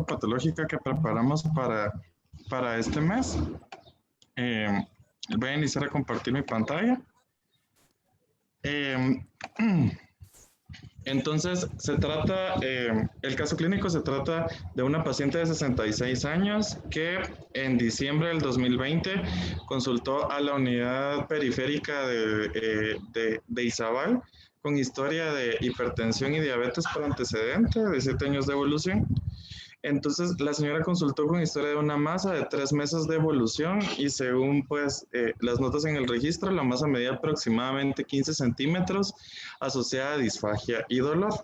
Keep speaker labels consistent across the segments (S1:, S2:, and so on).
S1: patológica que preparamos para este mes. Voy a iniciar a compartir mi pantalla. Entonces, el caso clínico se trata de una paciente de 66 años que en diciembre del 2020 consultó a la unidad periférica de Izabal con historia de hipertensión y diabetes por antecedente de 7 años de evolución. Entonces, la señora consultó con historia de una masa de 3 meses de evolución y según pues las notas en el registro, la masa medía aproximadamente 15 centímetros asociada a disfagia y dolor.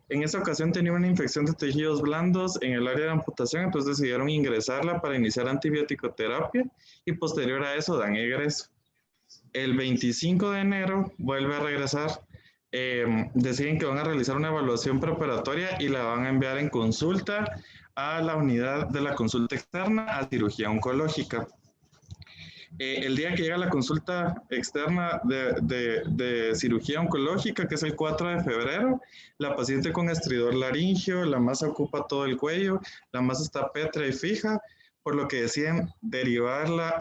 S1: En esta ocasión tenía una infección de tejidos blandos en el área de amputación, entonces decidieron ingresarla para iniciar antibiótico-terapia y posterior a eso dan egreso. El 25 de enero vuelve a regresar. Deciden que van a realizar una evaluación preoperatoria y la van a enviar en consulta a la unidad de la consulta externa a cirugía oncológica. El día que llega la consulta externa de cirugía oncológica, que es el 4 de febrero, la paciente con estridor laringio, la masa ocupa todo el cuello, la masa está pétrea y fija, por lo que deciden derivarla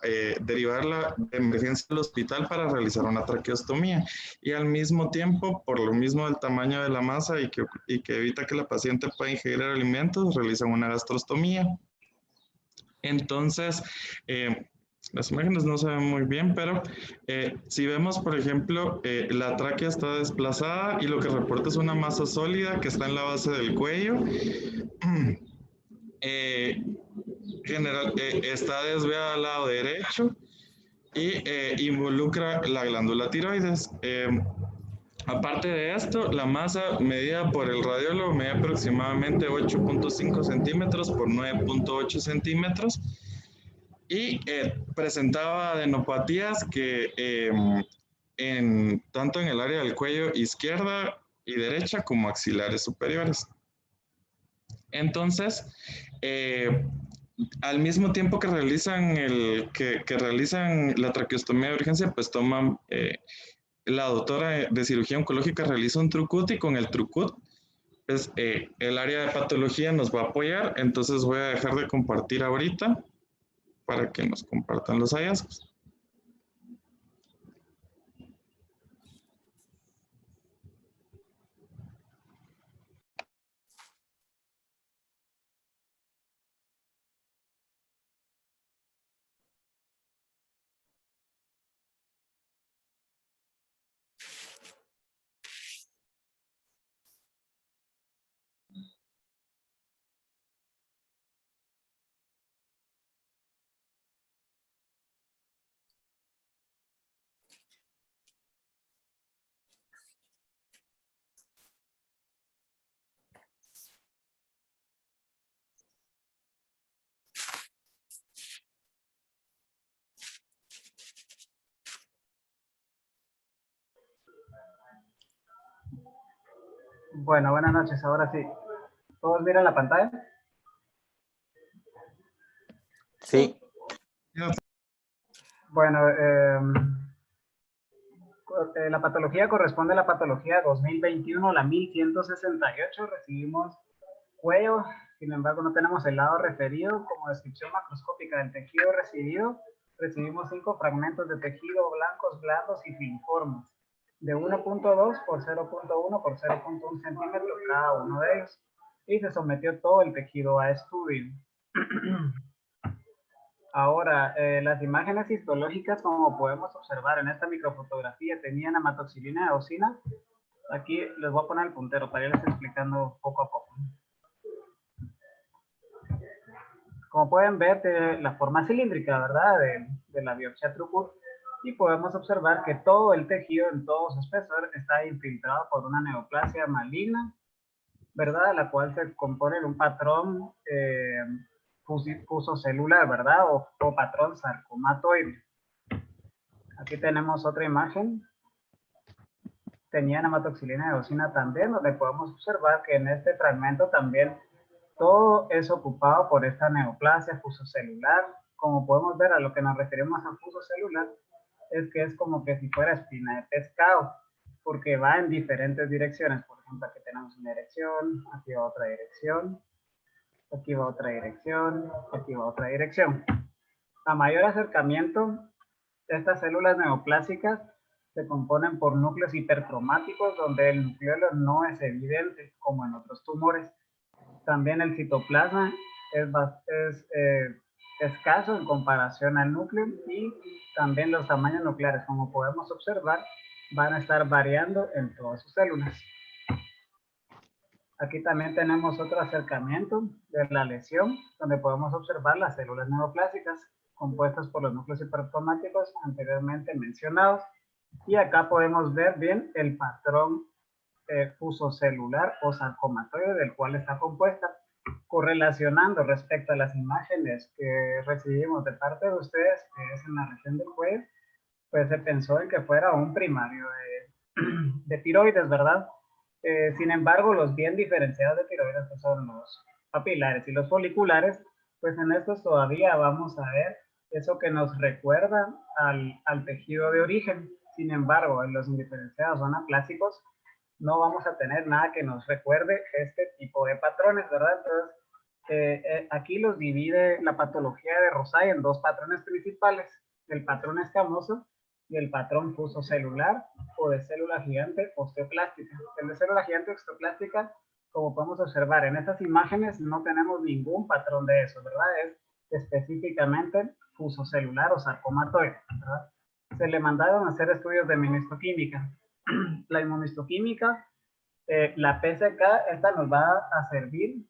S1: de emergencia al hospital para realizar una traqueostomía. Y al mismo tiempo, por lo mismo del tamaño de la masa y que evita que la paciente pueda ingerir alimentos, realizan una gastrostomía. Entonces, las imágenes no se ven muy bien, pero si vemos, por ejemplo, la tráquea está desplazada y lo que reporta es una masa sólida que está en la base del cuello. Está desviada al lado derecho y involucra la glándula tiroides. Aparte de esto, la masa medida por el radiólogo medía aproximadamente 8.5 centímetros por 9.8 centímetros y presentaba adenopatías que tanto en el área del cuello izquierda y derecha como axilares superiores. Entonces, al mismo tiempo que realizan la traqueostomía de urgencia, pues toman, la doctora de cirugía oncológica realiza un TruCut y con el TruCut, pues el área de patología nos va a apoyar. Entonces voy a dejar de compartir ahorita para que nos compartan los hallazgos.
S2: Bueno, buenas noches, ahora sí. ¿Todos miran la pantalla?
S3: Sí.
S2: Bueno, la patología corresponde a la patología 2021, la 1168. Recibimos cuello, sin embargo no tenemos el lado referido. Como descripción macroscópica del tejido recibido, recibimos 5 fragmentos de tejido blancos, blandos y filiformes, de 1.2 por 0.1 por 0.1 centímetro cada uno de ellos, y se sometió todo el tejido a estudio. Ahora, las imágenes histológicas, como podemos observar en esta microfotografía, tenían amatoxilina eosina. Aquí les voy a poner el puntero para irles explicando poco a poco. Como pueden ver, tiene la forma cilíndrica, ¿verdad? De la biopsia TruCut. Y podemos observar que todo el tejido, en todo su espesor, está infiltrado por una neoplasia maligna, ¿verdad? La cual se compone de un patrón fusocelular, ¿verdad? O patrón sarcomatoide. Aquí tenemos otra imagen. Tenían amatoxilina eosina también, donde podemos observar que en este fragmento también todo es ocupado por esta neoplasia fusocelular. Como podemos ver, a lo que nos referimos a fusocelular es que es como que si fuera espina de pescado, porque va en diferentes direcciones. Por ejemplo, aquí tenemos una dirección, aquí va otra dirección, aquí va otra dirección, aquí va otra dirección. A mayor acercamiento, estas células neoplásicas se componen por núcleos hipercromáticos donde el nucleolo no es evidente, como en otros tumores. También el citoplasma es escaso en comparación al núcleo y también los tamaños nucleares, como podemos observar, van a estar variando en todas sus células. Aquí también tenemos otro acercamiento de la lesión, donde podemos observar las células neoplásicas compuestas por los núcleos hipercromáticos anteriormente mencionados. Y acá podemos ver bien el patrón fusocelular o sarcomatoide del cual está compuesta. Correlacionando respecto a las imágenes que recibimos de parte de ustedes, que es en la región del cuello, pues se pensó en que fuera un primario de tiroides, ¿verdad? Sin embargo, los bien diferenciados de tiroides, que son los papilares y los foliculares, pues en estos todavía vamos a ver eso que nos recuerda al tejido de origen. Sin embargo, en los indiferenciados o anaplásicos no vamos a tener nada que nos recuerde este tipo de patrones, ¿verdad? Entonces, aquí los divide la patología de Rosay en dos patrones principales, el patrón escamoso y el patrón fusocelular o de célula gigante osteoplástica. El de célula gigante osteoplástica, como podemos observar en estas imágenes, no tenemos ningún patrón de eso, ¿verdad? Es específicamente fusocelular o sarcomatoide, ¿verdad? Se le mandaron a hacer estudios de inmunistoquímica. La inmunistoquímica, la PSK, esta nos va a servir,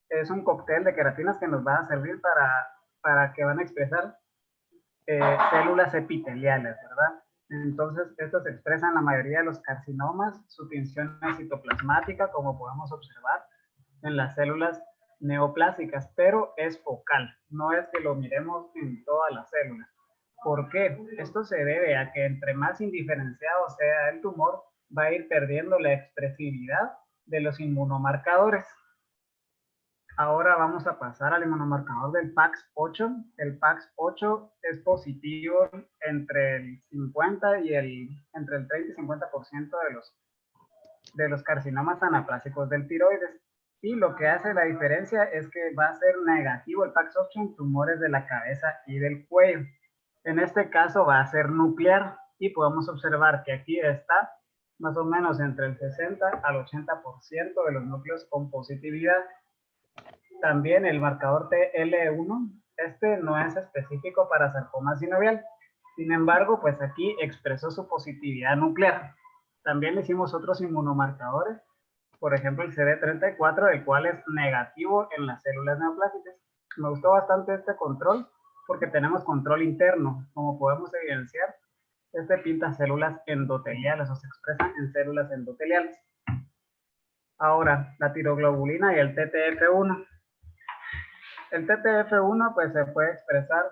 S2: es un cóctel de queratinas que nos va a servir para que van a expresar células epiteliales, ¿verdad? Entonces, estos se expresan en la mayoría de los carcinomas, su tensión es citoplasmática, como podemos observar en las células neoplásicas, pero es focal, no es que lo miremos en todas las células. ¿Por qué? Esto se debe a que entre más indiferenciado sea el tumor, va a ir perdiendo la expresividad de los inmunomarcadores. Ahora vamos a pasar al inmunomarcador del PAX8. El PAX8 es positivo entre el 50 y entre el 30 y 50% de los carcinomas anaplásicos del tiroides. Y lo que hace la diferencia es que va a ser negativo el PAX8 en tumores de la cabeza y del cuello. En este caso va a ser nuclear y podemos observar que aquí está más o menos entre el 60 al 80% de los núcleos con positividad. También el marcador TL1, este no es específico para sarcoma sinovial. Sin embargo, pues aquí expresó su positividad nuclear. También hicimos otros inmunomarcadores, por ejemplo el CD34, el cual es negativo en las células neoplásicas. Me gustó bastante este control porque tenemos control interno. Como podemos evidenciar, este pinta células endoteliales o se expresa en células endoteliales. Ahora, la tiroglobulina y el TTF1. El TTF1 pues se puede expresar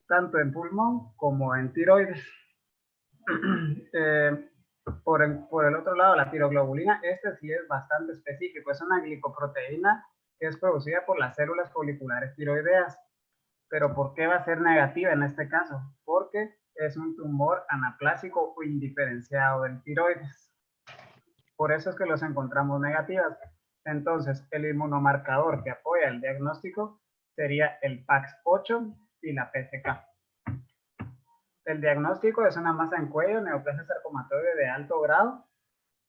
S2: tanto en pulmón como en tiroides. Por el otro lado, la tiroglobulina, este sí es bastante específico, es una glicoproteína que es producida por las células foliculares tiroideas. Pero ¿por qué va a ser negativa en este caso? Porque es un tumor anaplásico o indiferenciado del tiroides. Por eso es que los encontramos negativas. Entonces, el inmunomarcador que apoya el diagnóstico sería el PAX8 y la PSK. El diagnóstico es una masa en cuello, neoplasia sarcomatoide de alto grado.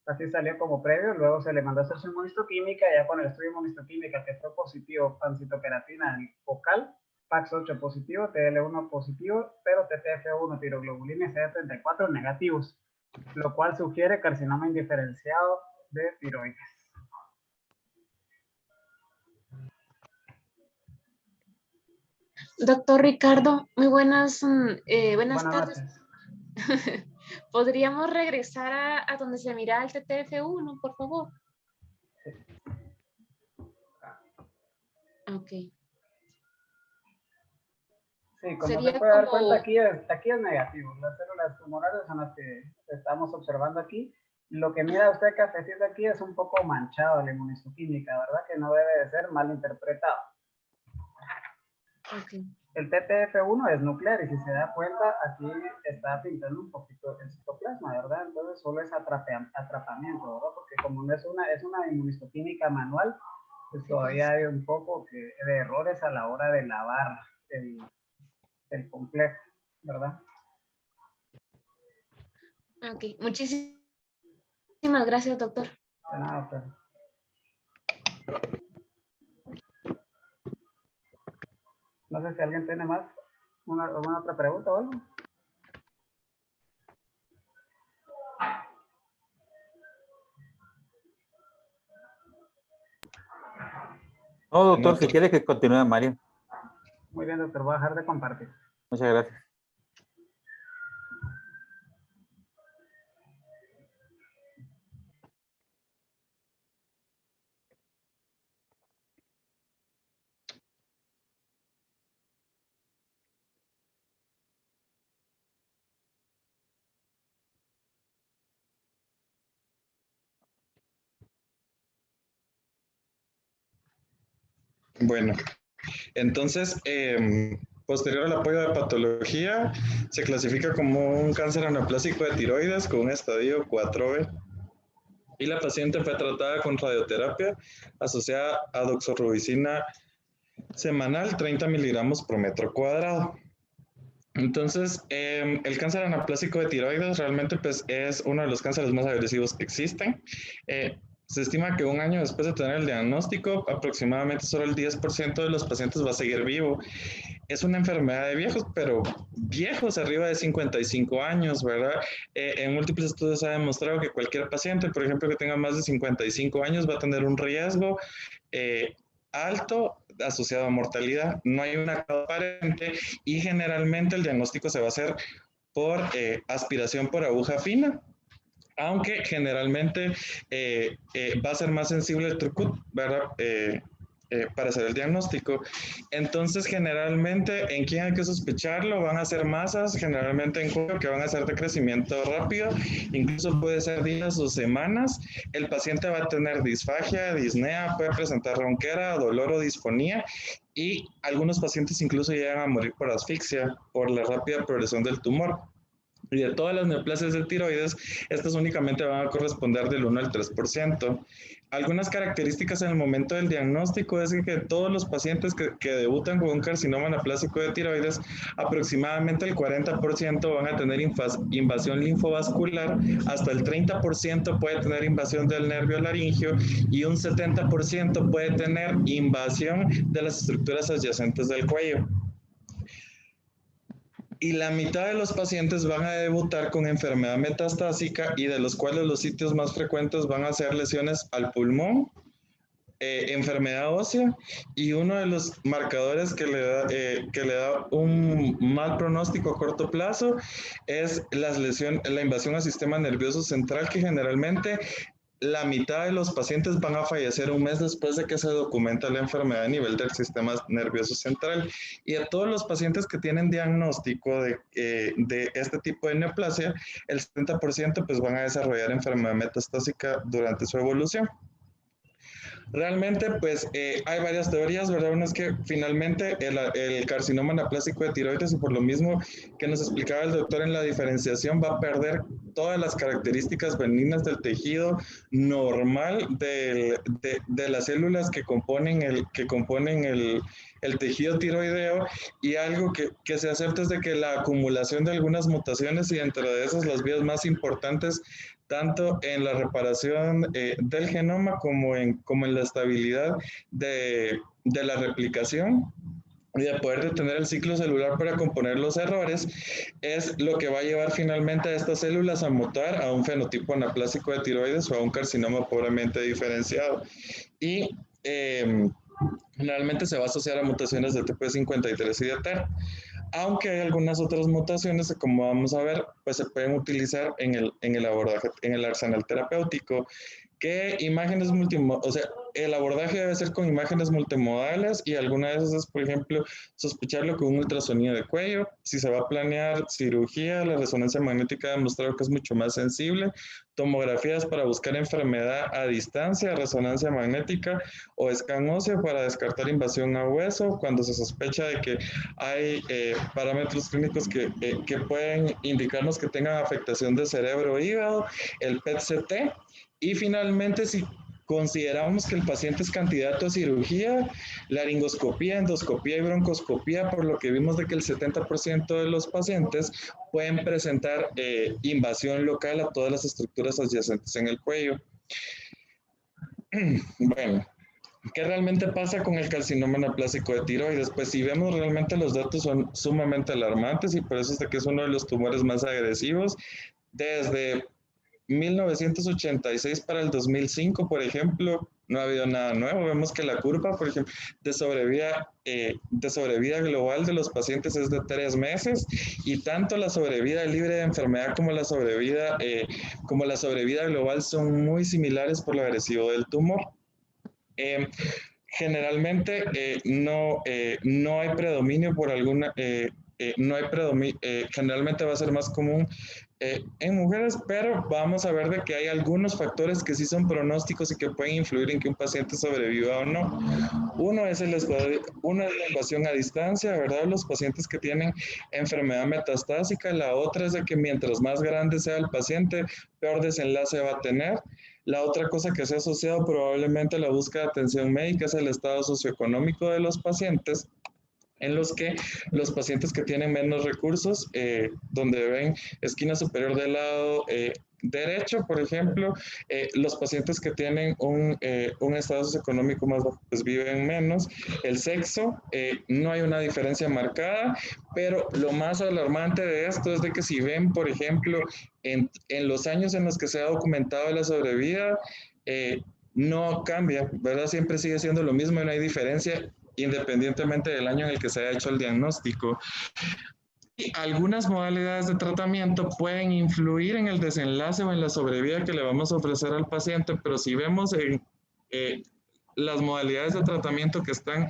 S2: Así salió como previo, luego se le mandó a hacer su inmunistoquímica, ya con el estudio de inmunistoquímica que fue positivo, pancitoqueratina focal, PAX8 positivo, TL1 positivo, pero TTF1, tiroglobulina y CD34 negativos, lo cual sugiere carcinoma indiferenciado de tiroides.
S4: Doctor Ricardo, muy buenas tardes.
S2: Noches.
S4: ¿Podríamos regresar a donde se mira el TTF1, por favor? Ok.
S2: Sí, como se puede dar cuenta, aquí es negativo. Las células tumorales son las que estamos observando aquí. Lo que mira usted cafecito aquí es un poco manchado la inmunistoquímica, ¿verdad? Que no debe de ser mal interpretado.
S4: Okay.
S2: El TTF1 es nuclear y si se da cuenta, aquí está pintando un poquito el citoplasma, ¿verdad? Entonces solo es atrapamiento, ¿verdad? Porque como no es una inmunistoquímica manual, pues todavía hay un poco de errores a la hora de lavar el complejo, ¿verdad?
S4: Ok, muchísimas gracias, doctor.
S2: De nada, pues. No sé si alguien tiene más, alguna otra pregunta o algo.
S3: No, doctor, si quiere que continúe Mario.
S2: Muy bien, doctor, voy a dejar de compartir.
S3: Muchas gracias.
S1: Bueno, entonces, posterior al apoyo de patología, se clasifica como un cáncer anaplásico de tiroides con un estadio 4B. Y la paciente fue tratada con radioterapia asociada a doxorubicina semanal, 30 miligramos por metro cuadrado. Entonces, el cáncer anaplásico de tiroides realmente pues, es uno de los cánceres más agresivos que existen. Se estima que un año después de tener el diagnóstico, aproximadamente solo el 10% de los pacientes va a seguir vivo. Es una enfermedad de viejos, pero viejos arriba de 55 años, ¿verdad? En múltiples estudios se ha demostrado que cualquier paciente, por ejemplo, que tenga más de 55 años, va a tener un riesgo alto asociado a mortalidad. No hay una causa aparente y generalmente el diagnóstico se va a hacer por aspiración por aguja fina, aunque generalmente va a ser más sensible el trucut, ¿verdad? Para hacer el diagnóstico. Entonces, generalmente, ¿en quién hay que sospecharlo? Van a ser masas, generalmente en cuello, que van a ser de crecimiento rápido, incluso puede ser días o semanas. El paciente va a tener disfagia, disnea, puede presentar ronquera, dolor o disfonía, y algunos pacientes incluso llegan a morir por asfixia, por la rápida progresión del tumor. Y de todas las neoplasias de tiroides, estas únicamente van a corresponder del 1 al 3%. Algunas características en el momento del diagnóstico es que todos los pacientes que debutan con un carcinoma anaplásico de tiroides, aproximadamente el 40% van a tener invasión linfovascular, hasta el 30% puede tener invasión del nervio laringio y un 70% puede tener invasión de las estructuras adyacentes del cuello. Y la mitad de los pacientes van a debutar con enfermedad metastásica y de los cuales los sitios más frecuentes van a ser lesiones al pulmón, enfermedad ósea, y uno de los marcadores que le da un mal pronóstico a corto plazo es la invasión al sistema nervioso central, que generalmente la mitad de los pacientes van a fallecer un mes después de que se documenta la enfermedad a nivel del sistema nervioso central. Y a todos los pacientes que tienen diagnóstico de este tipo de neoplasia, el 70% pues van a desarrollar enfermedad metastásica durante su evolución. Realmente, pues hay varias teorías, ¿verdad? Una es que finalmente el carcinoma anaplásico de tiroides, y por lo mismo que nos explicaba el doctor en la diferenciación, va a perder todas las características benignas del tejido normal de las células que componen el tejido tiroideo, y algo que se acepta es de que la acumulación de algunas mutaciones, y entre de esas las vías más importantes, tanto en la reparación del genoma como en la estabilidad de la replicación y de poder detener el ciclo celular para componer los errores, es lo que va a llevar finalmente a estas células a mutar a un fenotipo anaplásico de tiroides o a un carcinoma pobremente diferenciado. Y generalmente se va a asociar a mutaciones de TP53 y de TER. Aunque hay algunas otras mutaciones que, como vamos a ver, pues se pueden utilizar en el abordaje, en el arsenal terapéutico, ¿Qué imágenes multimodales? O sea, el abordaje debe ser con imágenes multimodales y alguna de esas es, por ejemplo, sospecharlo con un ultrasonido de cuello. Si se va a planear cirugía, la resonancia magnética ha demostrado que es mucho más sensible. Tomografías para buscar enfermedad a distancia, resonancia magnética o escan óseo para descartar invasión a hueso cuando se sospecha de que hay parámetros clínicos que pueden indicarnos que tengan afectación de cerebro o hígado, el PET-CT. Y finalmente, si consideramos que el paciente es candidato a cirugía, laringoscopía, endoscopía y broncoscopía, por lo que vimos de que el 70% de los pacientes pueden presentar invasión local a todas las estructuras adyacentes en el cuello. Bueno, ¿qué realmente pasa con el carcinoma anaplásico de tiroides? Pues si vemos realmente los datos son sumamente alarmantes y por eso es de que es uno de los tumores más agresivos. Desde 1986 para el 2005, por ejemplo, no ha habido nada nuevo. Vemos que la curva, por ejemplo, de sobrevida global de los pacientes es de 3 meses y tanto la sobrevida libre de enfermedad como la sobrevida global son muy similares por lo agresivo del tumor. Generalmente no hay predominio por alguna, no hay predominio, generalmente va a ser más común en mujeres, pero vamos a ver de que hay algunos factores que sí son pronósticos y que pueden influir en que un paciente sobreviva o no. Uno es la invasión a distancia, ¿verdad? Los pacientes que tienen enfermedad metastásica. La otra es de que mientras más grande sea el paciente, peor desenlace va a tener. La otra cosa que se ha asociado probablemente a la búsqueda de atención médica es el estado socioeconómico de los pacientes, en los que los pacientes que tienen menos recursos, donde ven esquina superior del lado derecho, por ejemplo, los pacientes que tienen un estado socioeconómico más bajo, pues viven menos. El sexo, no hay una diferencia marcada, pero lo más alarmante de esto es de que si ven, por ejemplo, en los años en los que se ha documentado la sobrevida, no cambia, ¿verdad? Siempre sigue siendo lo mismo y no hay diferencia independientemente del año en el que se haya hecho el diagnóstico. Y algunas modalidades de tratamiento pueden influir en el desenlace o en la sobrevida que le vamos a ofrecer al paciente, pero si vemos las modalidades de tratamiento que están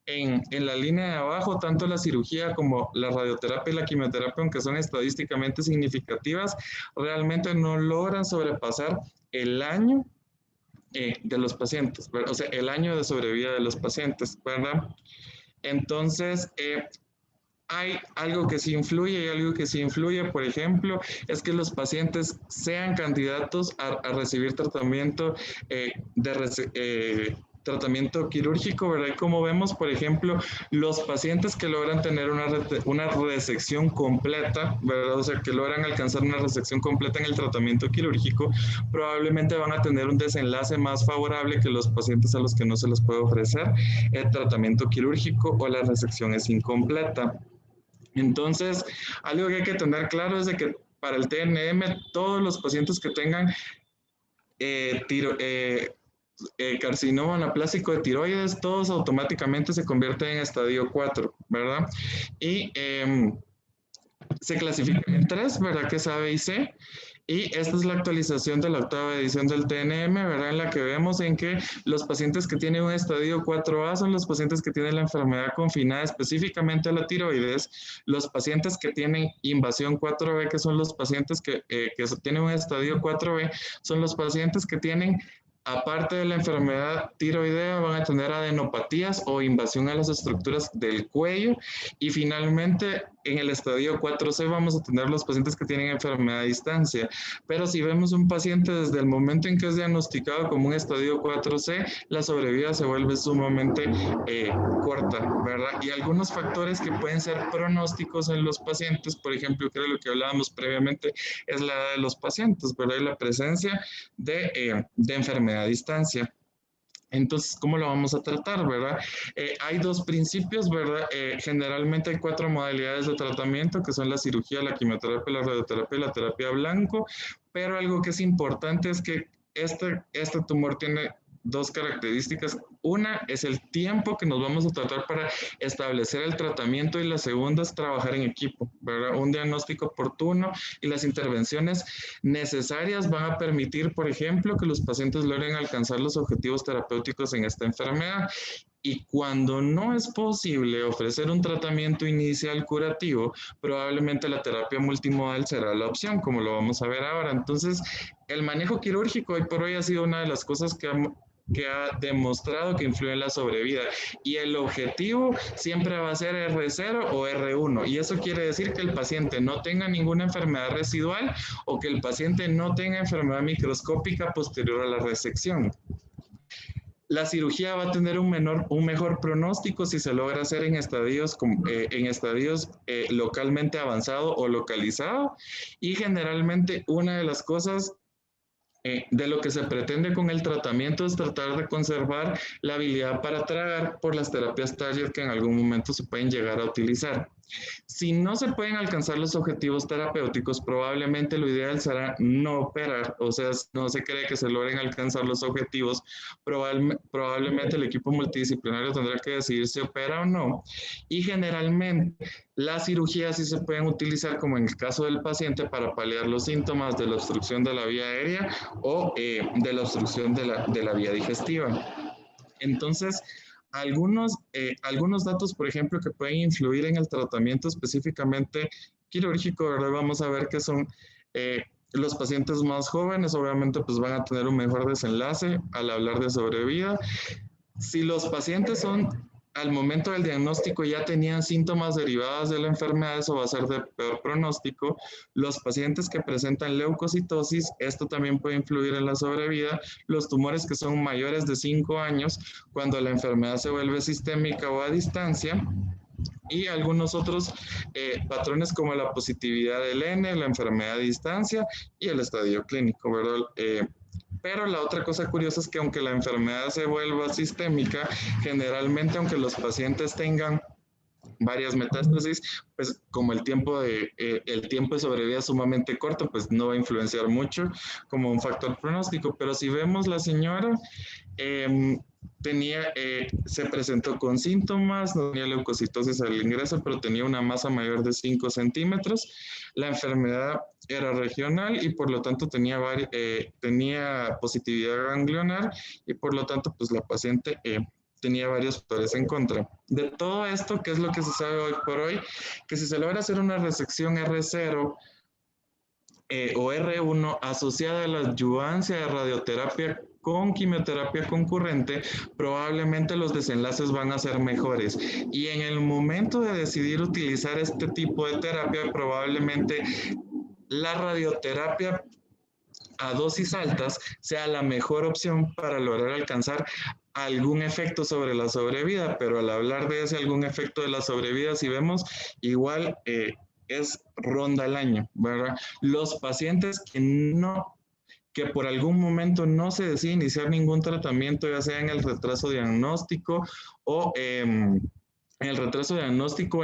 S1: en la línea de abajo, tanto la cirugía como la radioterapia y la quimioterapia, aunque son estadísticamente significativas, realmente no logran sobrepasar el año de los pacientes, ¿verdad? O sea, el año de sobrevida de los pacientes, ¿verdad? Entonces, hay algo que sí influye y algo que sí influye, por ejemplo, es que los pacientes sean candidatos a recibir tratamiento tratamiento quirúrgico, ¿verdad? Y como vemos, por ejemplo, los pacientes que logran tener una resección completa, ¿verdad? O sea, que logran alcanzar una resección completa en el tratamiento quirúrgico, probablemente van a tener un desenlace más favorable que los pacientes a los que no se les puede ofrecer el tratamiento quirúrgico o la resección es incompleta. Entonces, algo que hay que tener claro es de que para el TNM, todos los pacientes que tengan carcinoma anaplásico de tiroides, todos automáticamente se convierten en estadio 4, ¿verdad? Y se clasifican en 3, ¿verdad? Que es A, B y C. Y esta es la actualización de la octava edición del TNM, ¿verdad? En la que vemos en que los pacientes que tienen un estadio 4A son los pacientes que tienen la enfermedad confinada específicamente a la tiroides. Los pacientes que tienen invasión 4B, que son los pacientes que tienen un estadio 4B, son los pacientes que tienen, aparte de la enfermedad tiroidea, van a tener adenopatías o invasión a las estructuras del cuello. Y finalmente, en el estadio 4C vamos a tener los pacientes que tienen enfermedad a distancia. Pero si vemos un paciente desde el momento en que es diagnosticado como un estadio 4C, la sobrevida se vuelve sumamente corta, ¿verdad? Y algunos factores que pueden ser pronósticos en los pacientes, por ejemplo, que era lo que hablábamos previamente, es la edad de los pacientes, ¿verdad? Y la presencia de enfermedad a distancia. Entonces, ¿cómo lo vamos a tratar, verdad? Hay dos principios, ¿verdad? Generalmente hay 4 modalidades de tratamiento, que son la cirugía, la quimioterapia, la radioterapia y la terapia blanco, pero algo que es importante es que este tumor tiene dos características. Una es el tiempo que nos vamos a tratar para establecer el tratamiento y la segunda es trabajar en equipo, ¿verdad? Un diagnóstico oportuno y las intervenciones necesarias van a permitir, por ejemplo, que los pacientes logren alcanzar los objetivos terapéuticos en esta enfermedad. Y cuando no es posible ofrecer un tratamiento inicial curativo, probablemente la terapia multimodal será la opción, como lo vamos a ver ahora. Entonces, el manejo quirúrgico hoy por hoy ha sido una de las cosas que ha demostrado que influye en la sobrevida. Y el objetivo siempre va a ser R0 o R1. Y eso quiere decir que el paciente no tenga ninguna enfermedad residual o que el paciente no tenga enfermedad microscópica posterior a la resección. La cirugía va a tener un mejor pronóstico si se logra hacer en estadios localmente avanzado o localizado. Y generalmente una de las cosas de lo que se pretende con el tratamiento es tratar de conservar la habilidad para tragar por las terapias target que en algún momento se pueden llegar a utilizar. Si no se pueden alcanzar los objetivos terapéuticos, probablemente lo ideal será no operar, o sea, no se cree que se logren alcanzar los objetivos, probablemente el equipo multidisciplinario tendrá que decidir si opera o no, y generalmente las cirugías sí se pueden utilizar, como en el caso del paciente, para paliar los síntomas de la obstrucción de la vía aérea o de la obstrucción de la vía digestiva. Entonces, algunos datos, por ejemplo, que pueden influir en el tratamiento específicamente quirúrgico, ¿verdad? Vamos a ver que son los pacientes más jóvenes, obviamente, pues van a tener un mejor desenlace al hablar de sobrevida. Si los pacientes son, al momento del diagnóstico ya tenían síntomas derivados de la enfermedad, eso va a ser de peor pronóstico. Los pacientes que presentan leucocitosis, esto también puede influir en la sobrevida. Los tumores que son mayores de 5 años, cuando la enfermedad se vuelve sistémica o a distancia. Y algunos otros patrones como la positividad del N, la enfermedad a distancia y el estadio clínico, ¿verdad? Pero la otra cosa curiosa es que aunque la enfermedad se vuelva sistémica, generalmente aunque los pacientes tengan varias metástasis, pues como el tiempo de sobrevida es sumamente corto, pues no va a influenciar mucho como un factor pronóstico. Pero si vemos la señora, se presentó con síntomas, no tenía leucocitosis al ingreso, pero tenía una masa mayor de 5 centímetros. La enfermedad era regional y por lo tanto tenía positividad ganglionar y por lo tanto pues la paciente tenía varios factores en contra. De todo esto, ¿qué es lo que se sabe hoy por hoy? Que si se logra hacer una resección R0 o R1 asociada a la adyuvancia de radioterapia con quimioterapia concurrente, probablemente los desenlaces van a ser mejores. Y en el momento de decidir utilizar este tipo de terapia, probablemente la radioterapia a dosis altas sea la mejor opción para lograr alcanzar algún efecto sobre la sobrevida, pero al hablar de ese algún efecto de la sobrevida, si vemos, igual ronda el año, ¿verdad? Los pacientes que por algún momento no se decide iniciar ningún tratamiento, ya sea en el retraso diagnóstico o en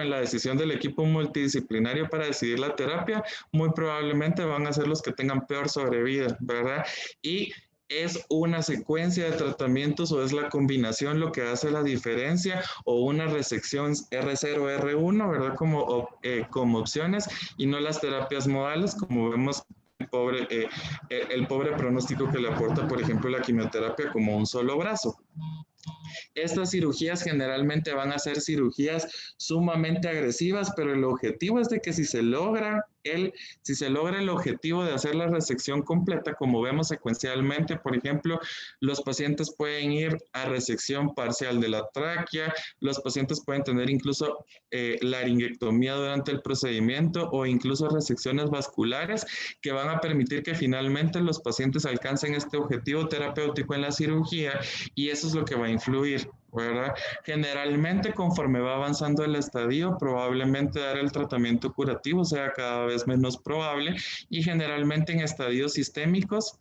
S1: la decisión del equipo multidisciplinario para decidir la terapia, muy probablemente van a ser los que tengan peor sobrevida, ¿verdad? Y es una secuencia de tratamientos o es la combinación lo que hace la diferencia o una resección R0, R1, ¿verdad? Como opciones y no las terapias modales, como vemos el pobre pronóstico que le aporta, por ejemplo, la quimioterapia como un solo brazo. Estas cirugías generalmente van a ser cirugías sumamente agresivas, pero el objetivo es de que si se logra el objetivo de hacer la resección completa, como vemos secuencialmente, por ejemplo, los pacientes pueden ir a resección parcial de la tráquea, los pacientes pueden tener incluso laringectomía durante el procedimiento o incluso resecciones vasculares que van a permitir que finalmente los pacientes alcancen este objetivo terapéutico en la cirugía y eso es lo que va a influir, ¿verdad? Generalmente, conforme va avanzando el estadio, probablemente dar el tratamiento curativo sea cada vez menos probable y generalmente en estadios sistémicos,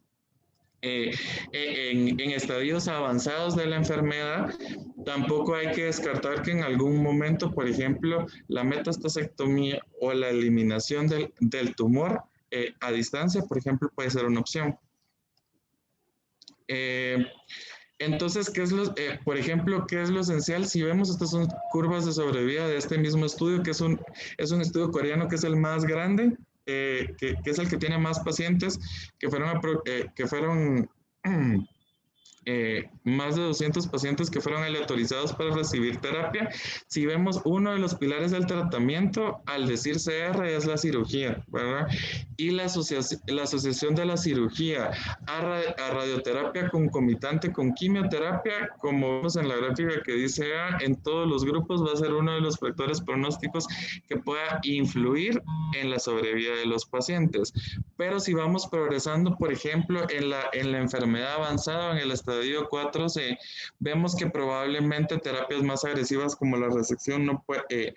S1: en estadios avanzados de la enfermedad, tampoco hay que descartar que en algún momento, por ejemplo, la metastasectomía o la eliminación del tumor a distancia, por ejemplo, puede ser una opción. Entonces, por ejemplo, ¿qué es lo esencial? Si vemos, estas son curvas de sobrevida de este mismo estudio, que es un estudio coreano que es el más grande, que es el que tiene más pacientes, que fueron más de 200 pacientes que fueron aleatorizados para recibir terapia. Si vemos, uno de los pilares del tratamiento, al decir CR, es la cirugía, ¿verdad? Y la asociación de la cirugía a radioterapia concomitante con quimioterapia, como vemos en la gráfica que dice A, en todos los grupos va a ser uno de los factores pronósticos que pueda influir en la sobrevida de los pacientes. Pero si vamos progresando, por ejemplo, en la enfermedad avanzada, en el estadio 4C, vemos que probablemente terapias más agresivas como la resección no puede,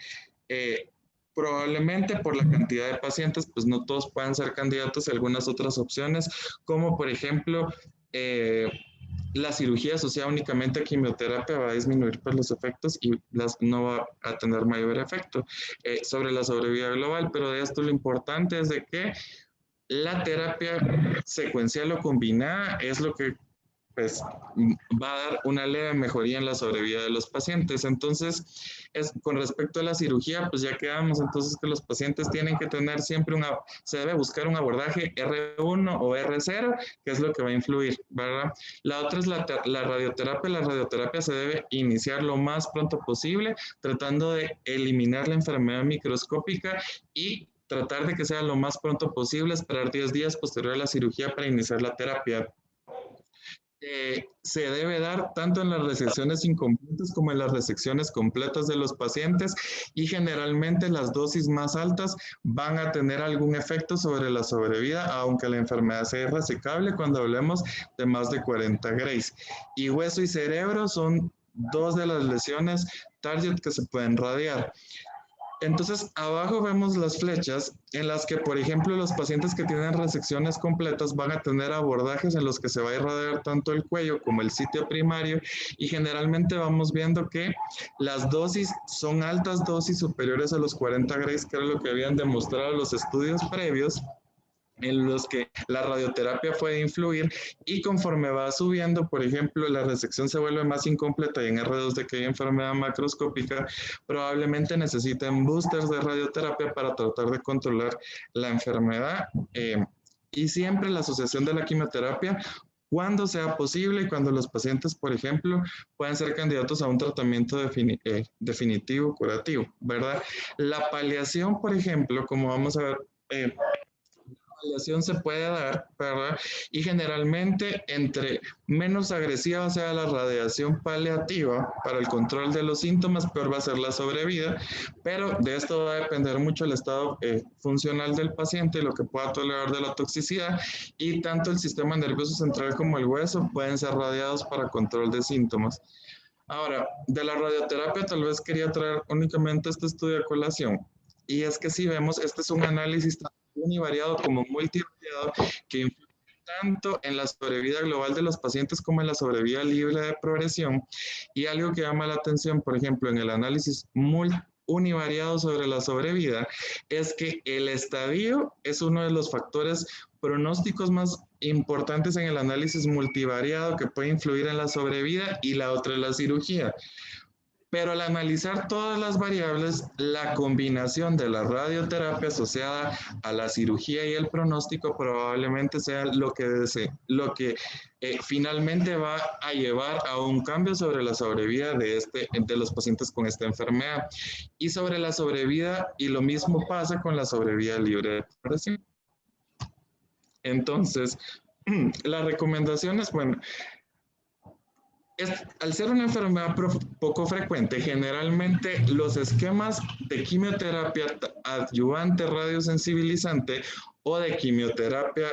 S1: probablemente por la cantidad de pacientes, pues no todos puedan ser candidatos a algunas otras opciones, como por ejemplo, la cirugía asociada únicamente a quimioterapia va a disminuir pues, los efectos y no va a tener mayor efecto sobre la sobrevida global, pero de esto lo importante es de que la terapia secuencial o combinada es lo que pues va a dar una leve mejoría en la sobrevida de los pacientes. Entonces, con respecto a la cirugía, pues ya quedamos entonces que los pacientes tienen que tener siempre se debe buscar un abordaje R1 o R0, que es lo que va a influir, ¿verdad? La otra es la radioterapia. La radioterapia se debe iniciar lo más pronto posible, tratando de eliminar la enfermedad microscópica y tratar de que sea lo más pronto posible, esperar 10 días posterior a la cirugía para iniciar la terapia. Se debe dar tanto en las resecciones incompletas como en las resecciones completas de los pacientes y generalmente las dosis más altas van a tener algún efecto sobre la sobrevida, aunque la enfermedad sea irresecable cuando hablemos de más de 40 grays. Y hueso y cerebro son dos de las lesiones target que se pueden radiar. Entonces, abajo vemos las flechas en las que, por ejemplo, los pacientes que tienen resecciones completas van a tener abordajes en los que se va a irradiar tanto el cuello como el sitio primario y generalmente vamos viendo que las dosis son altas dosis superiores a los 40 grays, que era lo que habían demostrado los estudios previos en los que la radioterapia puede influir y conforme va subiendo, por ejemplo, la resección se vuelve más incompleta y en R2 de que hay enfermedad macroscópica, probablemente necesiten boosters de radioterapia para tratar de controlar la enfermedad y siempre la asociación de la quimioterapia cuando sea posible y cuando los pacientes, por ejemplo, puedan ser candidatos a un tratamiento definitivo, curativo, ¿verdad? La paliación, por ejemplo, como vamos a ver, la paliación se puede dar, ¿verdad? Y generalmente entre menos agresiva sea la radiación paliativa para el control de los síntomas, peor va a ser la sobrevida, pero de esto va a depender mucho el estado funcional del paciente y lo que pueda tolerar de la toxicidad, y tanto el sistema nervioso central como el hueso pueden ser radiados para control de síntomas. Ahora, de la radioterapia tal vez quería traer únicamente este estudio a colación, y es que si vemos, este es un análisis univariado como multivariado que influye tanto en la sobrevida global de los pacientes como en la sobrevida libre de progresión. Y algo que llama la atención, por ejemplo, en el análisis univariado sobre la sobrevida, es que el estadio es uno de los factores pronósticos más importantes en el análisis multivariado que puede influir en la sobrevida, y la otra es la cirugía. Pero al analizar todas las variables, la combinación de la radioterapia asociada a la cirugía y el pronóstico probablemente sea lo que finalmente va a llevar a un cambio sobre la sobrevida de los pacientes con esta enfermedad. Y sobre la sobrevida, y lo mismo pasa con la sobrevida libre de progresión. Entonces, las recomendaciones, bueno, al ser una enfermedad poco frecuente, generalmente los esquemas de quimioterapia adyuvante radiosensibilizante o de quimioterapia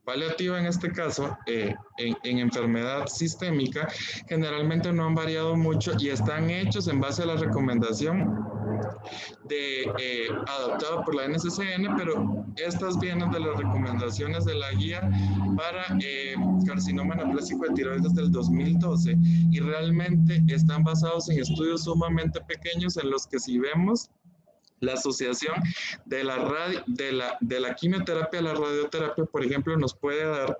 S1: paliativa, en este caso, en enfermedad sistémica, generalmente no han variado mucho y están hechos en base a la recomendación adoptada por la NCCN, pero estas vienen de las recomendaciones de la guía para carcinoma anaplásico de tiroides del 2012 y realmente están basados en estudios sumamente pequeños en los que, si vemos la asociación de la quimioterapia a la radioterapia, por ejemplo, nos puede dar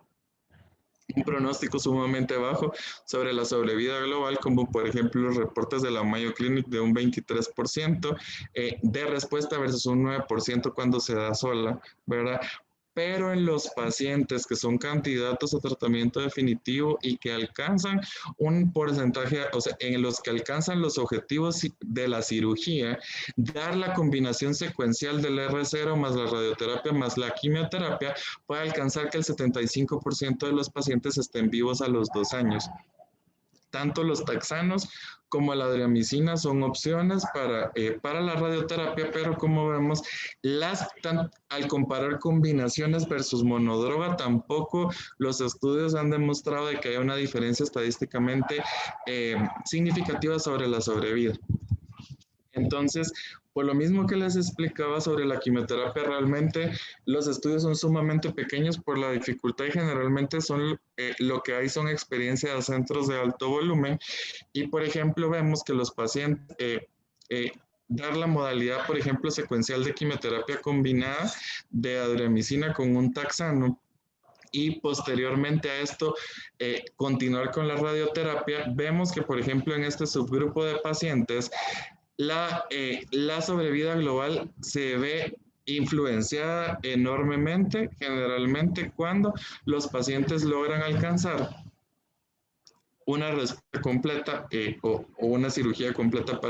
S1: un pronóstico sumamente bajo sobre la sobrevida global, como por ejemplo los reportes de la Mayo Clinic de un 23% de respuesta versus un 9% cuando se da sola, ¿verdad? Pero en los pacientes que son candidatos a tratamiento definitivo y que alcanzan un porcentaje, o sea, en los que alcanzan los objetivos de la cirugía, dar la combinación secuencial del R0 más la radioterapia más la quimioterapia puede alcanzar que el 75% de los pacientes estén vivos a los 2 años. Tanto los taxanos como la adriamicina son opciones para la radioterapia, pero como vemos, al comparar combinaciones versus monodroga, tampoco los estudios han demostrado de que haya una diferencia estadísticamente significativa sobre la sobrevida. Entonces, por lo mismo que les explicaba sobre la quimioterapia, realmente los estudios son sumamente pequeños por la dificultad y generalmente son lo que hay son experiencias de centros de alto volumen y, por ejemplo, vemos que los pacientes, dar la modalidad, por ejemplo, secuencial de quimioterapia combinada de adriamicina con un taxano, y posteriormente a esto continuar con la radioterapia, vemos que, por ejemplo, en este subgrupo de pacientes, la sobrevida global se ve influenciada enormemente, generalmente cuando los pacientes logran alcanzar una respuesta completa o una cirugía completa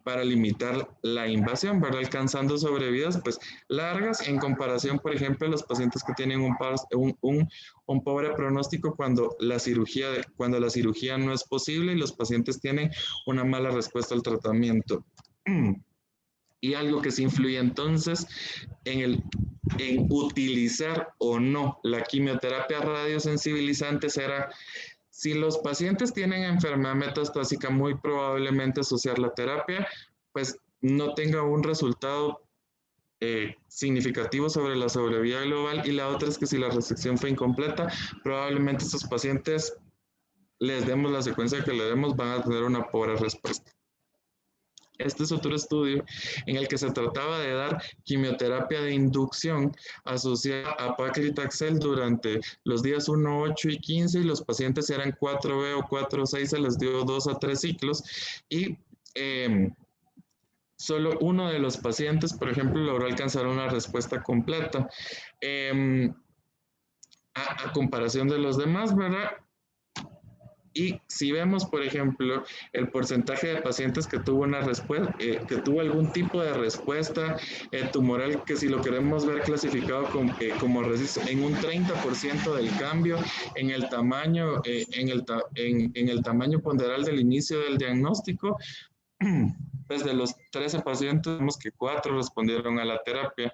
S1: para limitar la invasión, ¿verdad? Alcanzando sobrevidas pues largas en comparación, por ejemplo, a los pacientes que tienen un pobre pronóstico cuando la cirugía no es posible y los pacientes tienen una mala respuesta al tratamiento. Y algo que se influye entonces en utilizar o no la quimioterapia radiosensibilizante será si los pacientes tienen enfermedad metastásica, muy probablemente asociar la terapia, pues no tenga un resultado significativo sobre la sobrevida global. Y la otra es que si la resección fue incompleta, probablemente estos pacientes les demos la secuencia que le demos, van a tener una pobre respuesta. Este es otro estudio en el que se trataba de dar quimioterapia de inducción asociada a paclitaxel durante los días 1, 8 y 15 y los pacientes eran 4B o 4-6, se les dio 2 a 3 ciclos y solo uno de los pacientes, por ejemplo, logró alcanzar una respuesta completa. A comparación de los demás, ¿verdad? Y si vemos, por ejemplo, el porcentaje de pacientes que tuvo una respuesta, que tuvo algún tipo de respuesta tumoral, que si lo queremos ver clasificado como en un 30% del cambio en el tamaño, en el tamaño ponderal del inicio del diagnóstico, pues de los 13 pacientes, vemos que 4 respondieron a la terapia.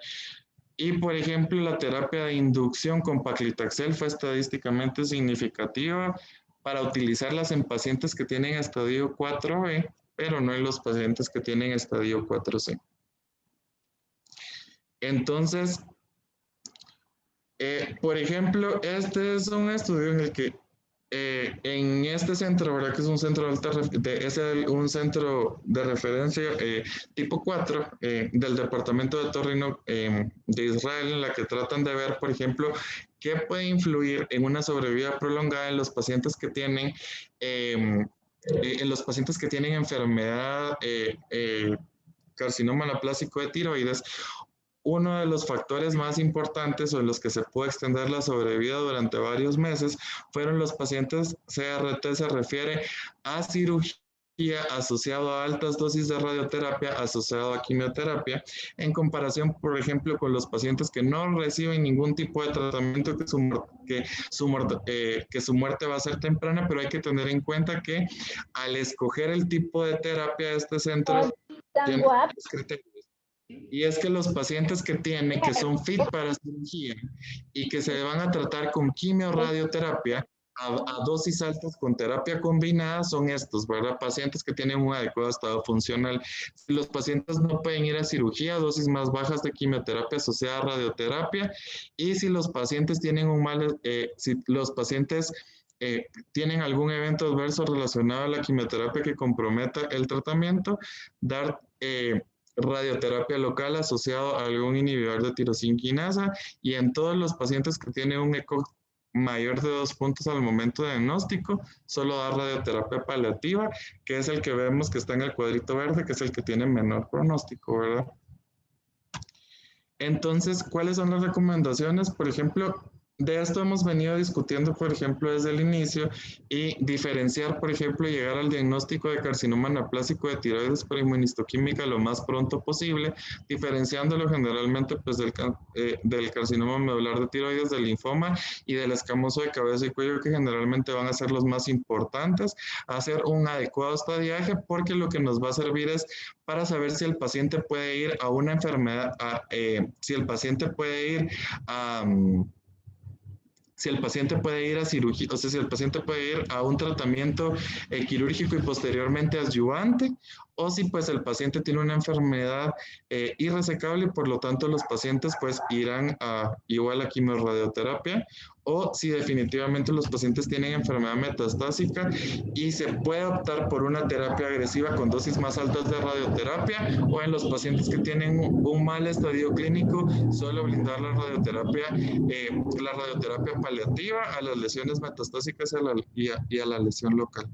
S1: Y, por ejemplo, la terapia de inducción con paclitaxel fue estadísticamente significativa para utilizarlas en pacientes que tienen estadio 4B, pero no en los pacientes que tienen estadio 4C. Entonces, por ejemplo, este es un estudio en el que en este centro, ¿verdad? Que es un centro un centro de referencia tipo 4 del departamento de Torrino de Israel, en la que tratan de ver, por ejemplo, qué puede influir en una sobrevida prolongada en los pacientes que tienen enfermedad carcinoma anaplásico de tiroides. Uno de los factores más importantes o en los que se puede extender la sobrevida durante varios meses fueron los pacientes CRT, se refiere a cirugía asociado a altas dosis de radioterapia, asociado a quimioterapia, en comparación, por ejemplo, con los pacientes que no reciben ningún tipo de tratamiento, que su muerte va a ser temprana, pero hay que tener en cuenta que al escoger el tipo de terapia de este centro, tiene criterios. Y es que los pacientes que son fit para cirugía y que se van a tratar con quimio-radioterapia a dosis altas con terapia combinada son estos, ¿verdad? Pacientes que tienen un adecuado estado funcional. Si los pacientes no pueden ir a cirugía, dosis más bajas de quimioterapia asociada a radioterapia. Y si los pacientes tienen tienen algún evento adverso relacionado a la quimioterapia que comprometa el tratamiento, dar radioterapia local asociado a algún inhibidor de tirosina quinasa, y en todos los pacientes que tienen un mayor de 2 puntos al momento de diagnóstico, solo da radioterapia paliativa, que es el que vemos que está en el cuadrito verde, que es el que tiene menor pronóstico, ¿verdad? Entonces, ¿cuáles son las recomendaciones? Por ejemplo, de esto hemos venido discutiendo, por ejemplo, desde el inicio y diferenciar, por ejemplo, llegar al diagnóstico de carcinoma anaplásico de tiroides por inmunistoquímica lo más pronto posible, diferenciándolo generalmente pues, del carcinoma medular de tiroides, del linfoma y del escamoso de cabeza y cuello, que generalmente van a ser los más importantes, hacer un adecuado estadiaje, porque lo que nos va a servir es para saber si el paciente puede ir a una enfermedad, si el paciente puede ir a... si el paciente puede ir a cirugía, o sea, si el paciente puede ir a un tratamiento quirúrgico y posteriormente adyuvante, o si pues el paciente tiene una enfermedad irresecable y por lo tanto los pacientes pues irán a igual a quimiorradioterapia, o si definitivamente los pacientes tienen enfermedad metastásica y se puede optar por una terapia agresiva con dosis más altas de radioterapia, o en los pacientes que tienen un mal estadio clínico, solo brindar la radioterapia paliativa a las lesiones metastásicas y a la lesión local.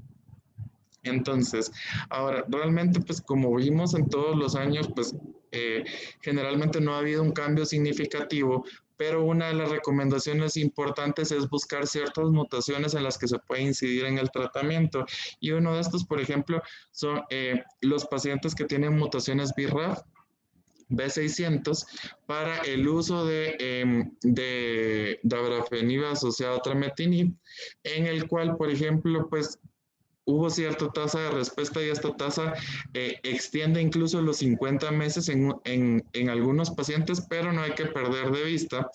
S1: Entonces, ahora, realmente, pues como vimos en todos los años, pues generalmente no ha habido un cambio significativo, pero una de las recomendaciones importantes es buscar ciertas mutaciones en las que se puede incidir en el tratamiento. Y uno de estos, por ejemplo, son los pacientes que tienen mutaciones BRAF, B600 para el uso de dabrafenib asociado a trametinib, en el cual, por ejemplo, pues hubo cierta tasa de respuesta y esta tasa extiende incluso los 50 meses en algunos pacientes, pero no hay que perder de vista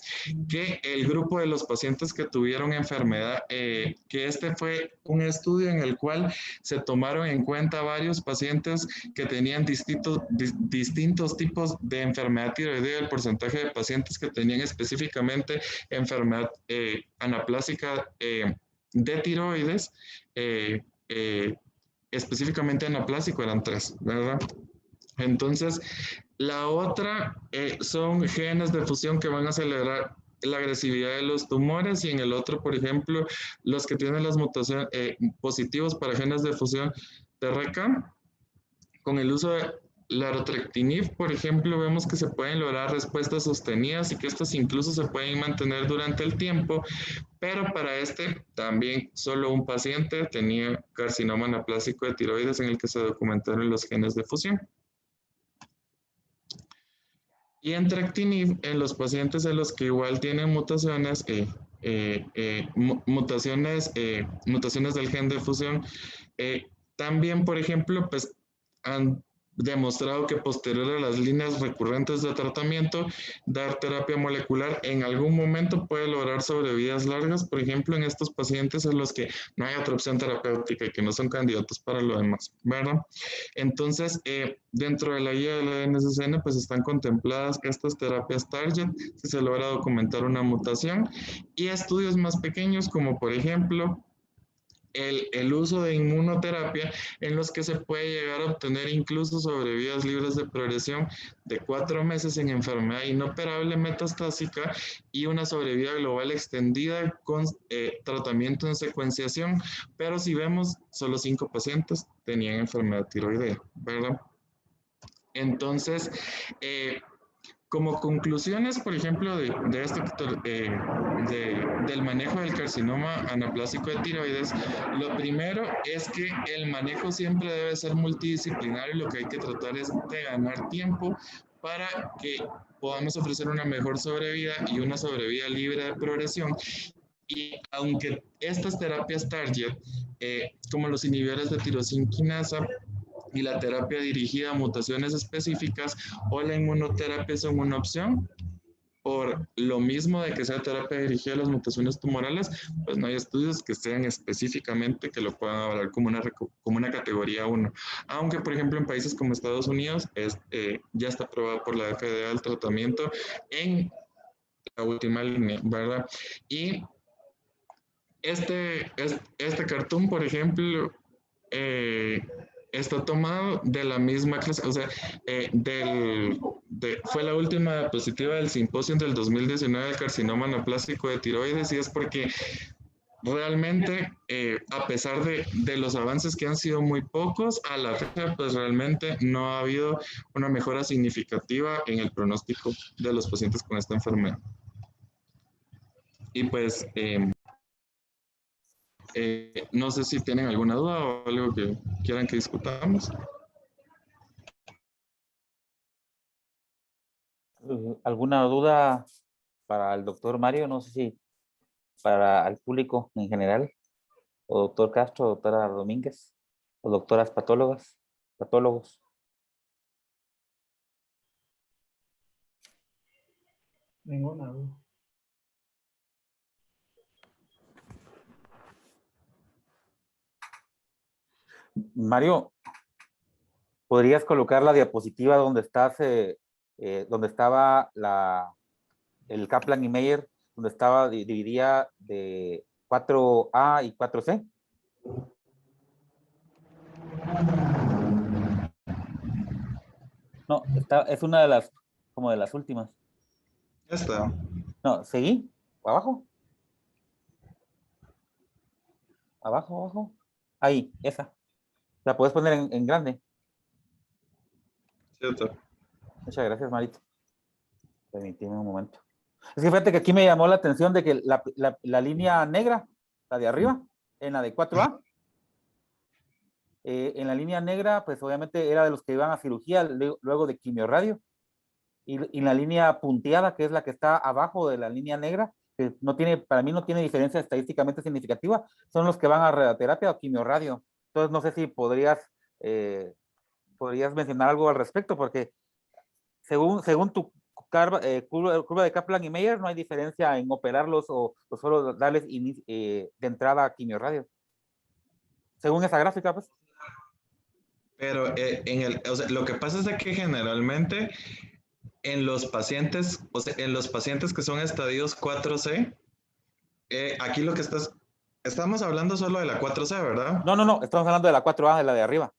S1: que el grupo de los pacientes que tuvieron enfermedad, que este fue un estudio en el cual se tomaron en cuenta varios pacientes que tenían distintos tipos de enfermedad tiroidea, el porcentaje de pacientes que tenían específicamente enfermedad anaplásica de tiroides, específicamente anaplásico eran 3, ¿verdad? Entonces, la otra son genes de fusión que van a acelerar la agresividad de los tumores, y en el otro, por ejemplo, los que tienen las mutaciones positivos para genes de fusión TRK, con el uso de larotrectinib, por ejemplo, vemos que se pueden lograr respuestas sostenidas y que estas incluso se pueden mantener durante el tiempo, pero para este también solo un paciente tenía carcinoma anaplásico de tiroides en el que se documentaron los genes de fusión. Y entrectinib en los pacientes en los que igual tienen mutaciones, mutaciones del gen de fusión, también, por ejemplo, pues han demostrado que posterior a las líneas recurrentes de tratamiento, dar terapia molecular en algún momento puede lograr sobrevidas largas, por ejemplo, en estos pacientes en los que no hay otra opción terapéutica y que no son candidatos para lo demás, ¿verdad? Entonces, dentro de la guía de la NCCN, pues están contempladas estas terapias target, si se logra documentar una mutación, y estudios más pequeños, como por ejemplo, el uso de inmunoterapia, en los que se puede llegar a obtener incluso sobrevidas libres de progresión de 4 meses en enfermedad inoperable metastásica y una sobrevida global extendida con tratamiento en secuenciación, pero si vemos, solo 5 pacientes tenían enfermedad tiroidea, ¿verdad? Entonces, como conclusiones, por ejemplo, del manejo del carcinoma anaplásico de tiroides, lo primero es que el manejo siempre debe ser multidisciplinario y lo que hay que tratar es de ganar tiempo para que podamos ofrecer una mejor sobrevida y una sobrevida libre de progresión. Y aunque estas terapias target, como los inhibidores de tirosina quinasa, y la terapia dirigida a mutaciones específicas o la inmunoterapia son una opción, por lo mismo de que sea terapia dirigida a las mutaciones tumorales, pues no hay estudios que sean específicamente que lo puedan hablar como una categoría 1. Aunque, por ejemplo, en países como Estados Unidos ya está aprobado por la FDA el tratamiento en la última línea, ¿verdad? Y este cartoon, por ejemplo, está tomado de la misma clase, o sea, fue la última diapositiva del simposio del 2019 del carcinoma anaplásico de tiroides y es porque realmente, a pesar de los avances que han sido muy pocos, a la fecha, pues realmente no ha habido una mejora significativa en el pronóstico de los pacientes con esta enfermedad. Y pues, no sé si tienen alguna duda o algo que quieran que discutamos.
S3: ¿Alguna duda para el doctor Mario? No sé si para el público en general, o doctor Castro, doctora Domínguez, o doctoras patólogos.
S2: Ninguna duda.
S3: Mario, ¿podrías colocar la diapositiva donde donde estaba el Kaplan y Meyer, donde estaba dividida de 4A y 4C? No, es una de las, como de las últimas.
S1: Esta.
S3: No, ¿seguí? ¿Abajo? ¿Abajo? Ahí, esa. La puedes poner en grande.
S1: Cierto.
S3: Muchas gracias, Marito. Permíteme un momento. Es que fíjate que aquí me llamó la atención de que la línea negra, la de arriba, en la de 4A, en la línea negra, pues obviamente era de los que iban a cirugía luego de quimiorradio. Y la línea punteada, que es la que está abajo de la línea negra, que para mí no tiene diferencia estadísticamente significativa, son los que van a radioterapia o quimiorradio. Entonces, no sé si podrías mencionar algo al respecto, porque según tu curva de Kaplan y Meyer, no hay diferencia en operarlos o solo darles de entrada a quimiorradio. Según esa gráfica, pues.
S1: Pero o sea, lo que pasa es de que generalmente en los pacientes, o sea, en los pacientes que son estadios 4C, aquí lo que estamos hablando solo de la 4C, ¿verdad?
S3: No, estamos hablando de la 4A, de la de arriba.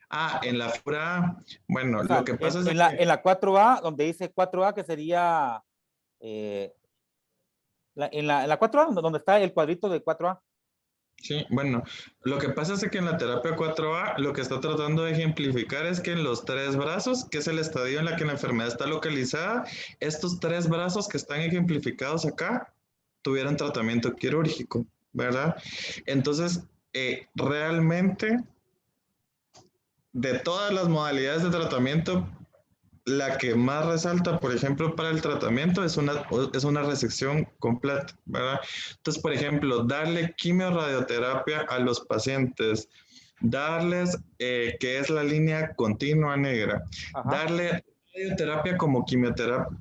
S1: Ah, en la FURA, bueno,
S3: O sea,
S1: lo que pasa es
S3: en la 4A, donde dice 4A, que sería en la 4A, donde está el cuadrito de 4A.
S1: Sí, bueno, lo que pasa es que en la terapia 4A lo que está tratando de ejemplificar es que en los 3 brazos, que es el estadio en la que la enfermedad está localizada, estos 3 brazos que están ejemplificados acá tuvieron tratamiento quirúrgico, ¿verdad? Entonces, realmente, de todas las modalidades de tratamiento, la que más resalta, por ejemplo, para el tratamiento es una resección completa, ¿verdad? Entonces, por ejemplo, darle quimioradioterapia a los pacientes, darles, que es la línea continua negra,
S3: Ajá.
S1: darle radioterapia como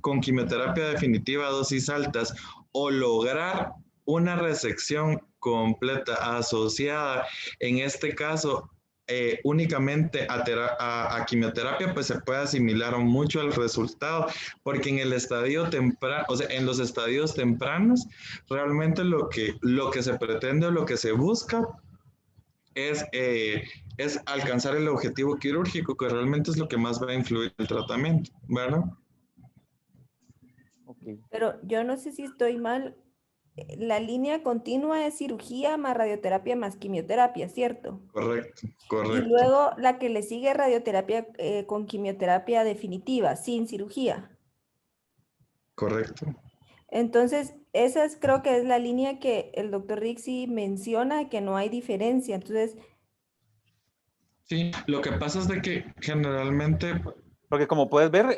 S1: con quimioterapia definitiva a dosis altas o lograr una resección completa asociada, en este caso, únicamente a quimioterapia, pues se puede asimilar mucho al resultado, porque en el estadio temprano, o sea, en los estadios tempranos, realmente lo que se pretende o lo que se busca es alcanzar el objetivo quirúrgico, que realmente es lo que más va a influir en el tratamiento, ¿verdad?
S3: Okay.
S5: Pero yo no sé si estoy mal. La línea continua es cirugía más radioterapia más quimioterapia, ¿cierto?
S1: Correcto,
S5: Y
S1: correcto.
S5: luego la que le sigue radioterapia con quimioterapia definitiva, sin cirugía.
S1: Correcto.
S5: Entonces, creo que es la línea que el doctor Rixi menciona, que no hay diferencia. Entonces,
S1: Sí, lo que pasa es de que generalmente...
S3: Porque como puedes ver,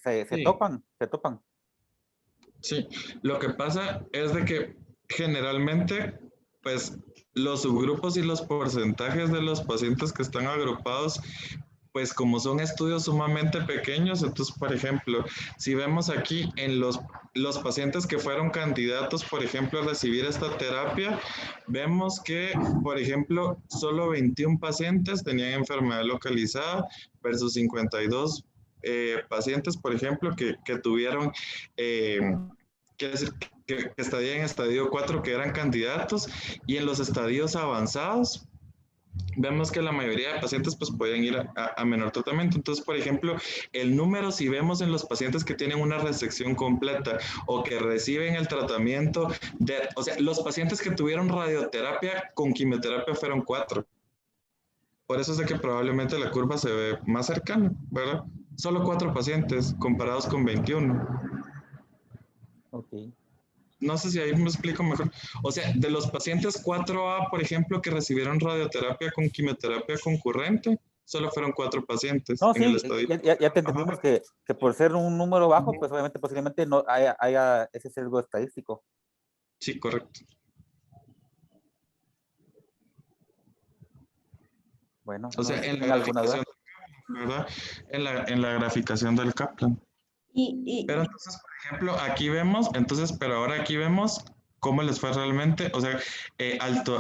S3: se
S1: Sí.
S3: topan.
S1: Sí, lo que pasa es de que generalmente, pues los subgrupos y los porcentajes de los pacientes que están agrupados, pues como son estudios sumamente pequeños, entonces, por ejemplo, si vemos aquí en los pacientes que fueron candidatos, por ejemplo, a recibir esta terapia, vemos que, por ejemplo, solo 21 pacientes tenían enfermedad localizada versus 52 pacientes, por ejemplo, que tuvieron, que estarían en estadio 4, que eran candidatos, y en los estadios avanzados, vemos que la mayoría de pacientes pues pueden ir a menor tratamiento. Entonces, por ejemplo, el número, si vemos en los pacientes que tienen una resección completa o que reciben el tratamiento, o sea, los pacientes que tuvieron radioterapia con quimioterapia fueron 4. Por eso sé que probablemente la curva se ve más cercana, ¿verdad? Solo 4 pacientes comparados con 21.
S3: Ok.
S1: No sé si ahí me explico mejor. O sea, de los pacientes 4A, por ejemplo, que recibieron radioterapia con quimioterapia concurrente, solo fueron 4 pacientes
S3: No,
S1: en el
S3: sí,
S1: estadio.
S3: ya te entendimos que por ser un número bajo, pues obviamente posiblemente no haya ese sesgo estadístico.
S1: Sí, correcto.
S3: Bueno,
S1: O
S3: no
S1: sea,
S3: sé si
S1: en la
S3: tienen alguna duda.
S1: graficación, ¿verdad? En la graficación del Kaplan. Pero
S5: Y
S1: entonces, por ejemplo, aquí vemos, pero ahora aquí vemos cómo les fue realmente, o sea,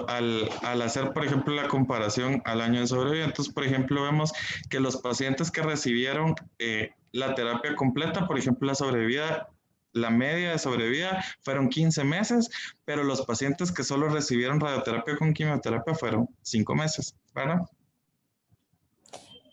S1: al hacer, por ejemplo, la comparación al año de sobrevida, entonces, por ejemplo, vemos que los pacientes que recibieron la terapia completa, por ejemplo, la media de sobrevida fueron 15 meses, pero los pacientes que solo recibieron radioterapia con quimioterapia fueron 5 meses, ¿verdad?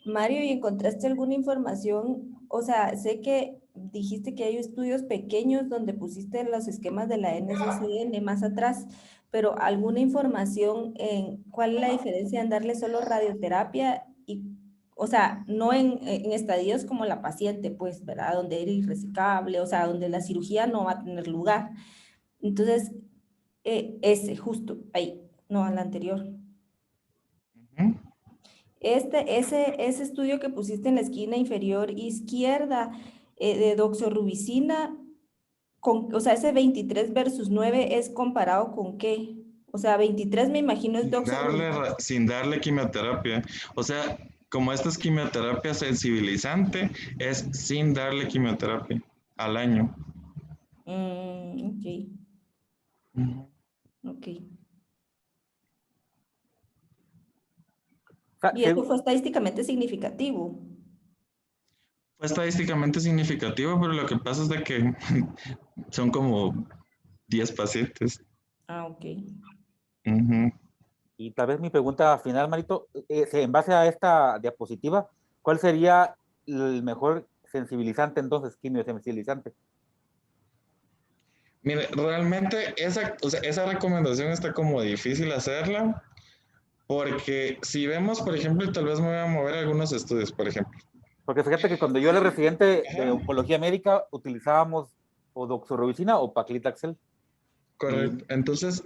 S5: Mario, ¿y encontraste alguna información? O sea, sé que dijiste que hay estudios pequeños donde pusiste los esquemas de la NCCN más atrás, pero ¿alguna información en cuál es la diferencia en darle solo radioterapia y, o sea, no en estadios como la paciente, pues, ¿verdad? Donde era irresecable, o sea, donde la cirugía no va a tener lugar. Entonces, ese, justo ahí, no al anterior.
S1: Ujú.
S5: Ese estudio que pusiste en la esquina inferior izquierda de doxorubicina, o sea, ese 23 versus 9 es comparado con qué? O sea, 23 me imagino es doxorubicina.
S1: Sin darle quimioterapia. O sea, como esta es quimioterapia sensibilizante, es sin darle quimioterapia al año.
S5: Ok,
S1: Ujú.
S5: ok.
S3: O sea,
S5: Y eso fue estadísticamente significativo.
S1: Fue estadísticamente significativo, pero lo que pasa es de que son como 10 pacientes.
S5: Ah, ok.
S1: Ujú.
S3: y tal vez mi pregunta final, Marito, en base a esta diapositiva, ¿cuál sería el mejor sensibilizante entonces, quimiosensibilizante?
S1: Mire, realmente o sea, esa recomendación está como difícil hacerla, porque si vemos, por ejemplo, y tal vez me voy a mover a algunos estudios, por ejemplo.
S3: Porque fíjate que cuando yo era residente de
S1: Ajá.
S3: oncología médica, utilizábamos o doxorubicina o paclitaxel. Y
S1: Correcto. Entonces,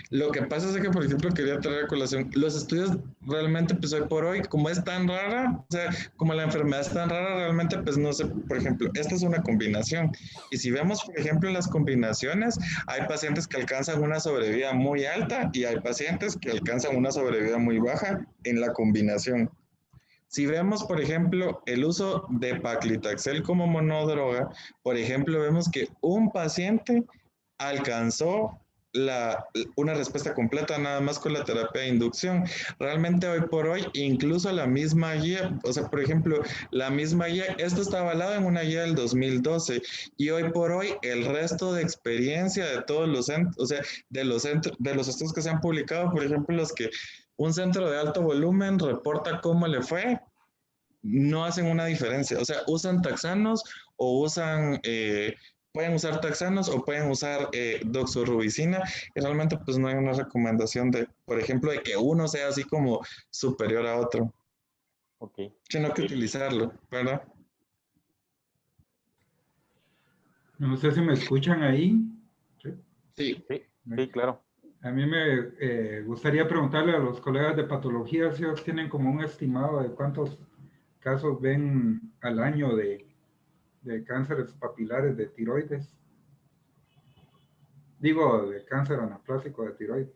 S1: lo que pasa es que, por ejemplo, quería traer a colación, los estudios realmente, pues hoy por hoy, como es tan rara, o sea, como la enfermedad es tan rara, realmente, pues no sé, por ejemplo, esta es una combinación. Y si vemos, por ejemplo, las combinaciones, hay pacientes que alcanzan una sobrevida muy alta y hay pacientes que alcanzan una sobrevida muy baja en la combinación. Si vemos, por ejemplo, el uso de paclitaxel como monodroga, por ejemplo, vemos que un paciente alcanzó una respuesta completa nada más con la terapia de inducción. Realmente hoy por hoy, incluso la misma guía, o sea, por ejemplo, la misma guía, esto está avalado en una guía del 2012 y hoy por hoy el resto de experiencia de todos los centros, o sea, de los estudios que se han publicado, por ejemplo, los que un centro de alto volumen reporta cómo le fue, no hacen una diferencia. O sea, usan taxanos o pueden usar taxanos o pueden usar doxorubicina y realmente pues no hay una recomendación de, por ejemplo, de que uno sea así como superior a otro,
S3: ok.
S1: sino que utilizarlo, ¿verdad?
S6: No sé si me escuchan ahí. Sí.
S1: Sí.
S3: Sí, sí, claro.
S6: A mí me gustaría preguntarle a los colegas de patología si ellos tienen como un estimado de cuántos casos ven al año de cánceres papilares de tiroides. Digo, de cáncer anaplásico de tiroides.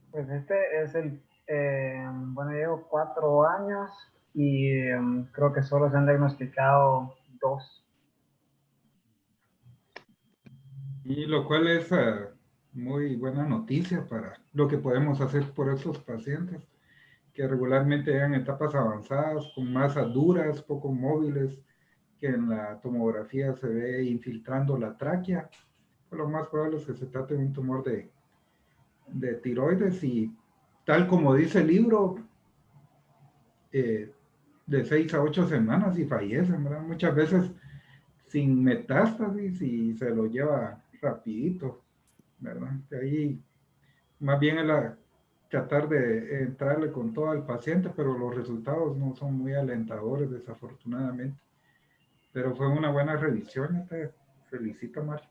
S2: Pues este es bueno, llevo 4 años y creo que solo se han diagnosticado 2.
S6: Y lo cual es muy buena noticia para lo que podemos hacer por estos pacientes que regularmente llegan en etapas avanzadas, con masas duras, poco móviles, que en la tomografía se ve infiltrando la tráquea. Pues lo más probable es que se trate de un tumor de tiroides y tal como dice el libro, de 6 a 8 semanas y fallecen, ¿verdad? Muchas veces sin metástasis y se lo lleva rapidito, ¿verdad? De ahí más bien es tratar de entrarle con todo al paciente, pero los resultados no son muy alentadores, desafortunadamente. Pero fue una buena revisión, te felicito, Mario.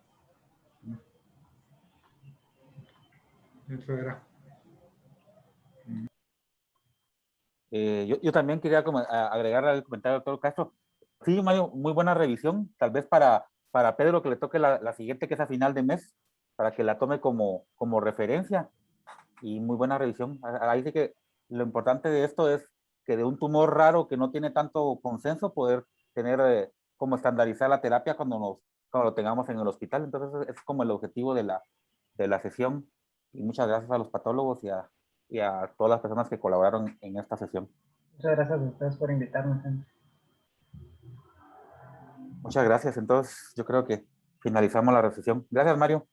S6: Eso era.
S3: Yo también quería agregar al comentario del doctor Castro. Sí, Mario, muy buena revisión. Tal vez para Pedro que le toque la siguiente, que es a final de mes, para que la tome como referencia. Y muy buena revisión. Ahí sí que lo importante de esto es que de un tumor raro que no tiene tanto consenso, poder tener como estandarizar la terapia cuando lo tengamos en el hospital. Entonces es como el objetivo de la sesión. Y muchas gracias a los patólogos y a todas las personas que colaboraron en esta sesión.
S2: Muchas gracias a ustedes por invitarnos.
S3: Muchas gracias. Entonces yo creo que finalizamos la sesión. Gracias, Mario.